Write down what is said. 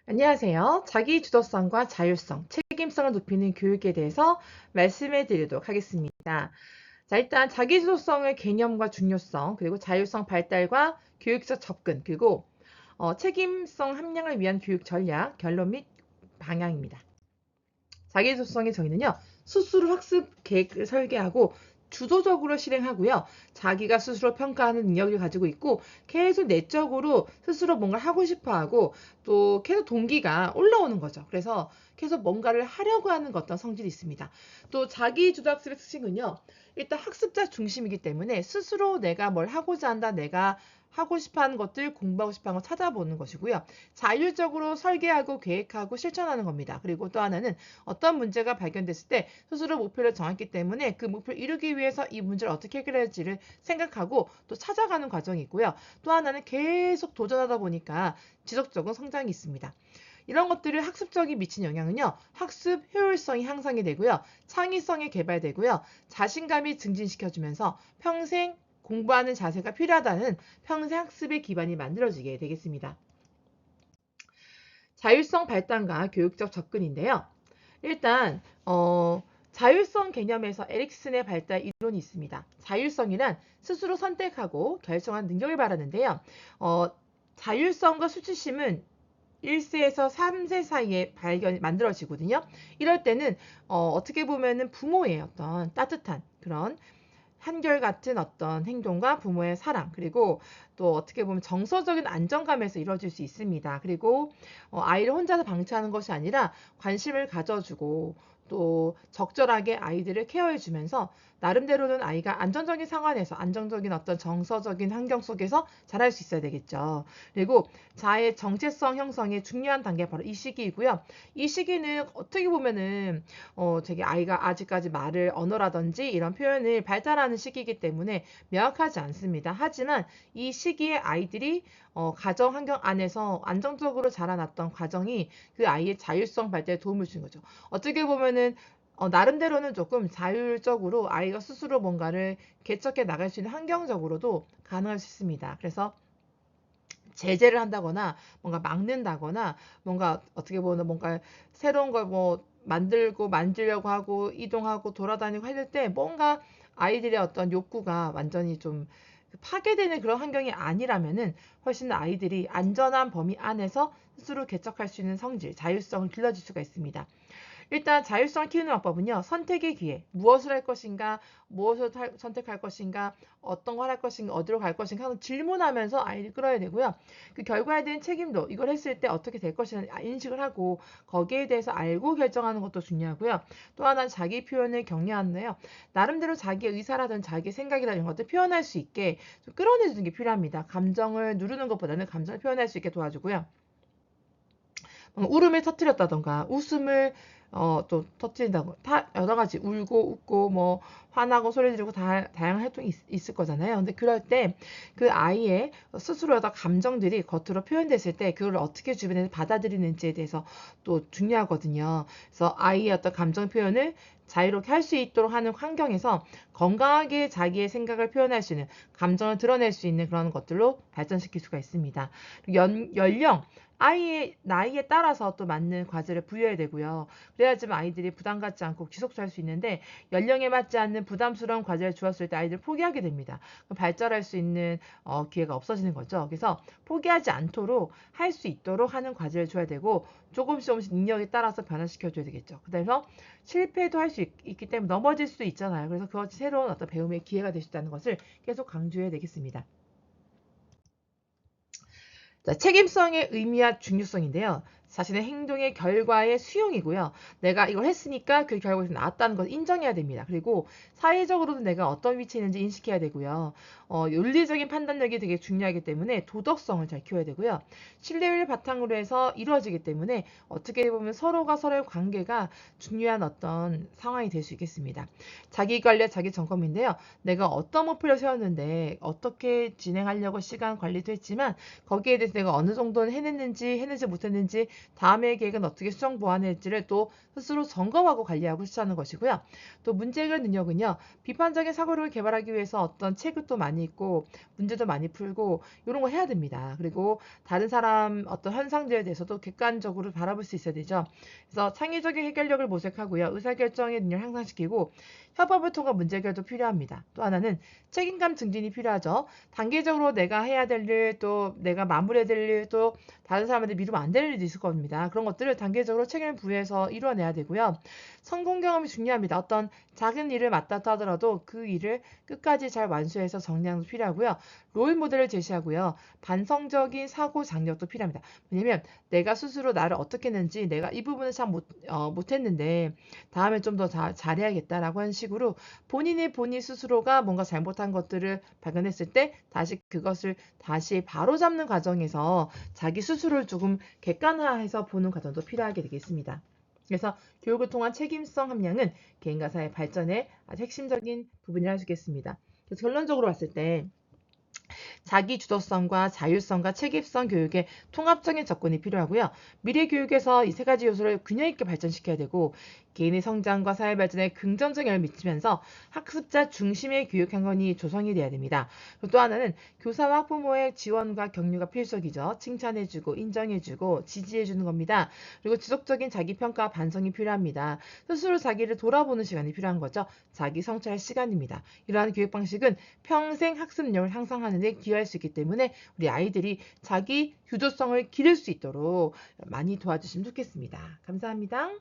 안녕하세요. 자기 주도성과 자율성, 책임성을 높이는 교육에 대해서 말씀해 드리도록 하겠습니다. 자, 일단 자기 주도성의 개념과 중요성, 그리고 자율성 발달과 교육적 접근, 그리고 책임성 함량을 위한 교육 전략, 결론 및 방향입니다. 자기 주도성의 정의는요, 스스로 학습 계획을 설계하고 주도적으로 실행하고요. 자기가 스스로 평가하는 능력을 가지고 있고 계속 내적으로 스스로 뭔가를 하고 싶어하고 또 계속 동기가 올라오는 거죠. 그래서 계속 뭔가를 하려고 하는 어떤 성질이 있습니다. 또 자기 주도 학습의 특징은요. 일단 학습자 중심이기 때문에 스스로 내가 뭘 하고자 한다, 내가 하고 싶어하는 것들, 공부하고 싶어하는 거 찾아보는 것이고요. 자율적으로 설계하고 계획하고 실천하는 겁니다. 그리고 또 하나는 어떤 문제가 발견됐을 때 스스로 목표를 정했기 때문에 그 목표를 이루기 위해서 이 문제를 어떻게 해결할지를 생각하고 또 찾아가는 과정이고요. 또 하나는 계속 도전하다 보니까 지속적인 성장이 있습니다. 이런 것들을 학습적이 미친 영향은요. 학습 효율성이 향상이 되고요. 창의성이 개발되고요. 자신감이 증진시켜주면서 평생 공부하는 자세가 필요하다는 평생 학습의 기반이 만들어지게 되겠습니다. 자율성 발달과 교육적 접근인데요. 일단 자율성 개념에서 에릭슨의 발달 이론이 있습니다. 자율성이란 스스로 선택하고 결정한 능력을 말하는데요. 어, 자율성과 수치심은 1세에서 3세 사이에 만들어지거든요. 이럴 때는 어떻게 보면은 부모의 어떤 따뜻한 그런 한결같은 어떤 행동과 부모의 사랑, 그리고 또 어떻게 보면 정서적인 안정감에서 이루어질 수 있습니다. 그리고 아이를 혼자서 방치하는 것이 아니라 관심을 가져주고 또 적절하게 아이들을 케어해주면서 나름대로는 아이가 안정적인 상황에서 안정적인 어떤 정서적인 환경 속에서 자랄 수 있어야 되겠죠. 그리고 자아의 정체성 형성의 중요한 단계가 바로 이 시기이고요. 이 시기는 어떻게 보면은 되게 아이가 아직까지 말을 언어라든지 이런 표현을 발달하는 시기이기 때문에 명확하지 않습니다. 하지만 이 시기에 아이들이 가정 환경 안에서 안정적으로 자라났던 과정이 그 아이의 자율성 발달에 도움을 주는 거죠. 어떻게 보면은 나름대로는 조금 자율적으로 아이가 스스로 뭔가를 개척해 나갈 수 있는 환경적으로도 가능할 수 있습니다. 그래서 제재를 한다거나 뭔가 막는다거나 뭔가 어떻게 보면 뭔가 새로운 걸 뭐 만들고 만지려고 하고 이동하고 돌아다니고 할 때 뭔가 아이들의 어떤 욕구가 완전히 좀 파괴되는 그런 환경이 아니라면은 훨씬 아이들이 안전한 범위 안에서 스스로 개척할 수 있는 성질, 자율성을 길러줄 수가 있습니다. 일단 자율성을 키우는 방법은요. 선택의 기회. 무엇을 할 것인가, 무엇을 선택할 것인가, 어떤 걸 할 것인가, 어디로 갈 것인가 하는 질문하면서 아이를 끌어야 되고요. 그 결과에 대한 책임도 이걸 했을 때 어떻게 될 것이냐 인식을 하고 거기에 대해서 알고 결정하는 것도 중요하고요. 또 하나 자기 표현을 격려하는데요. 나름대로 자기의 의사라든 자기 생각이라든 이런 것들 표현할 수 있게 좀 끌어내주는 게 필요합니다. 감정을 누르는 것보다는 감정을 표현할 수 있게 도와주고요. 울음을 터뜨렸다던가 웃음을 또 터뜨린다고 여러 가지 울고 웃고 뭐 화나고 소리 지르고 다양한 활동이 있을 거잖아요. 근데 그럴 때 그 아이의 스스로 어떤 감정들이 겉으로 표현됐을 때 그걸 어떻게 주변에서 받아들이는지에 대해서 또 중요하거든요. 그래서 아이의 어떤 감정 표현을 자유롭게 할 수 있도록 하는 환경에서 건강하게 자기의 생각을 표현할 수 있는 감정을 드러낼 수 있는 그런 것들로 발전시킬 수가 있습니다. 연령 아이의 나이에 따라서 또 맞는 과제를 부여해야 되고요. 그래야지만 아이들이 부담 갖지 않고 지속할 수 있는데 연령에 맞지 않는 부담스러운 과제를 주었을 때 아이들 포기하게 됩니다. 발전할 수 있는 기회가 없어지는 거죠. 그래서 포기하지 않도록 할 수 있도록 하는 과제를 줘야 되고 조금씩 능력에 따라서 변화시켜줘야 되겠죠. 그래서 실패도 할 수 있기 때문에 넘어질 수도 있잖아요. 그래서 그것이 새로운 어떤 배움의 기회가 될 수 있다는 것을 계속 강조해야 되겠습니다. 자, 책임성의 의미와 중요성인데요. 자신의 행동의 결과의 수용이고요. 내가 이걸 했으니까 그 결과에서 나왔다는 걸 인정해야 됩니다. 그리고 사회적으로도 내가 어떤 위치에 있는지 인식해야 되고요. 윤리적인 판단력이 되게 중요하기 때문에 도덕성을 잘 키워야 되고요. 신뢰를 바탕으로 해서 이루어지기 때문에 어떻게 보면 서로가 서로의 관계가 중요한 어떤 상황이 될 수 있겠습니다. 자기 관리, 자기 점검인데요. 내가 어떤 목표를 세웠는데 어떻게 진행하려고 시간 관리도 했지만 거기에 대해서 내가 어느 정도는 해냈는지 못했는지 다음의 계획은 어떻게 수정 보완할지를 또 스스로 점검하고 관리하고 실천하는 것이고요. 또 문제 해결 능력은요. 비판적인 사고를 개발하기 위해서 어떤 책을 또 많이 읽고 문제도 많이 풀고 이런 거 해야 됩니다. 그리고 다른 사람 어떤 현상들에 대해서도 객관적으로 바라볼 수 있어야 되죠. 그래서 창의적인 해결력을 모색하고요. 의사결정의 능력을 향상시키고 협업을 통한 문제 해결도 필요합니다. 또 하나는 책임감 증진이 필요하죠. 단계적으로 내가 해야 될 일, 또 내가 마무리해야 될 일, 또 다른 사람한테 미루면 안 될 일도 있을 겁니다. 그런 것들을 단계적으로 책임을 부여해서 이루어내야 되고요. 성공 경험이 중요합니다. 어떤 작은 일을 맡았다 하더라도 그 일을 끝까지 잘 완수해서 정리하는 것도 필요하고요. 롤 모델을 제시하고요. 반성적인 사고 장려도 필요합니다. 왜냐면 내가 스스로 나를 어떻게 했는지 내가 이 부분을 참 못했는데 다음에 좀 더 잘해야겠다라고 하는 식으로 본인 스스로가 뭔가 잘못한 것들을 발견했을 때 다시 그것을 다시 바로잡는 과정에서 자기 스스로를 조금 객관화해서 보는 과정도 필요하게 되겠습니다. 그래서 교육을 통한 책임성 함량은 개인과 사회 발전의 아주 핵심적인 부분이라 할 수 있겠습니다. 그래서 결론적으로 봤을 때 자기 주도성과 자율성과 책임성 교육의 통합적인 접근이 필요하고요. 미래 교육에서 이 세 가지 요소를 균형 있게 발전시켜야 되고 개인의 성장과 사회 발전에 긍정적 영향을 미치면서 학습자 중심의 교육 환경이 조성이 돼야 됩니다. 그리고 또 하나는 교사와 학부모의 지원과 격려가 필수적이죠. 칭찬해주고 인정해주고 지지해주는 겁니다. 그리고 지속적인 자기평가와 반성이 필요합니다. 스스로 자기를 돌아보는 시간이 필요한 거죠. 자기 성찰 시간입니다. 이러한 교육 방식은 평생 학습 능력을 향상하는 데 기여할 수 있기 때문에 우리 아이들이 자기 유도성을 기를 수 있도록 많이 도와주시면 좋겠습니다. 감사합니다.